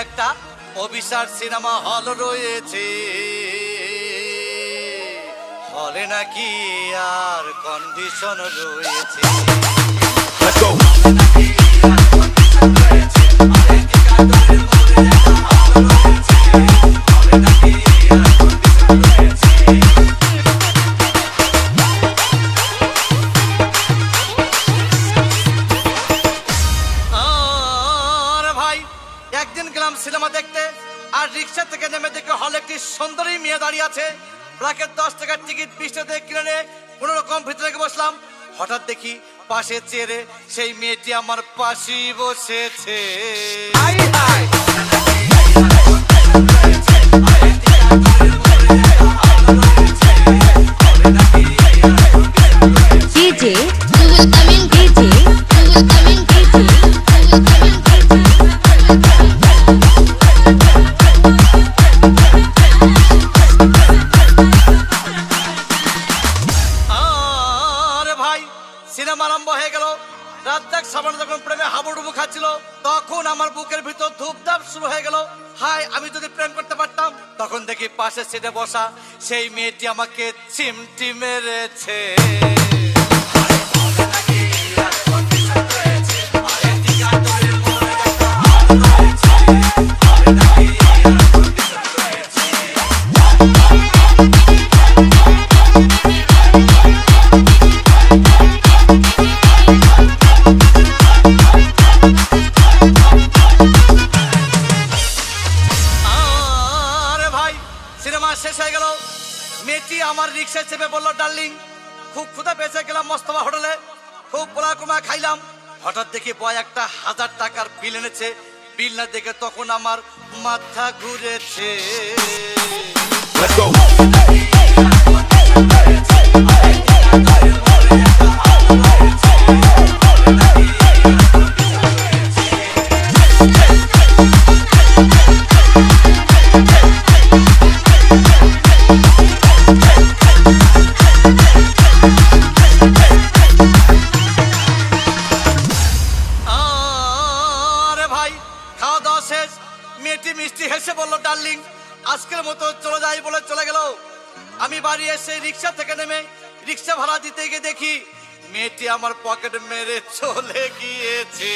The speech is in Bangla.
একটা অভিশাপ সিনেমা হল রয়েছে, হলে নাকি আর কন্ডিশন রয়েছে। একদিন গেলাম সিনেমা দেখতে, আর রিক্সা থেকে নেমে দেখে হলে একটি সুন্দরী মেয়ে দাঁড়িয়ে আছে। প্রাকের 10 টাকার টিকিট 20 টাকা কিনে নিয়ে কোনো রকম ভিতরে বসলাম। হঠাৎ দেখি পাশে চেয়ারে সেই মেয়েটি আমার পাশেই বসেছে। সিনেমা আরম্ভ হয়ে গেল। রাজ্জাক সাবান যখন প্রেমে হাবুডুবু খাচ্ছিল, তখন আমার বুকের ভিতর ধূপধাপ শুরু হয়ে গেল। হাই, আমি যদি প্রেম করতে পারতাম। তখন দেখি পাশে সিটে বসা সেই মেয়েটি আমাকে চিমটি মেরেছে। সিনেমা শেষ হয়ে গেল। মেয়েটি আমার রিক্সায় চেপে বললো, ডার্লিং, খুব ক্ষুধা পেয়েছে, গেলাম মস্তফা হোটেলে, খুব পোলা কুমা খাইলাম। হঠাৎ দেখি বয় একটা 1000 টাকার বিল এনেছে। বিল না দেখে তখন আমার মাথা ঘুরেছে। মেয়েটি মিষ্টি হেসে বলল, ডার্লিং, আজকের মতো চলে যাই বলে চলে গেল। আমি বাড়ি এসে রিক্সা থেকে নেমে রিক্সা ভাড়া দিতে গিয়ে দেখি মেয়েটি আমার পকেট মেরে চলে গিয়েছে।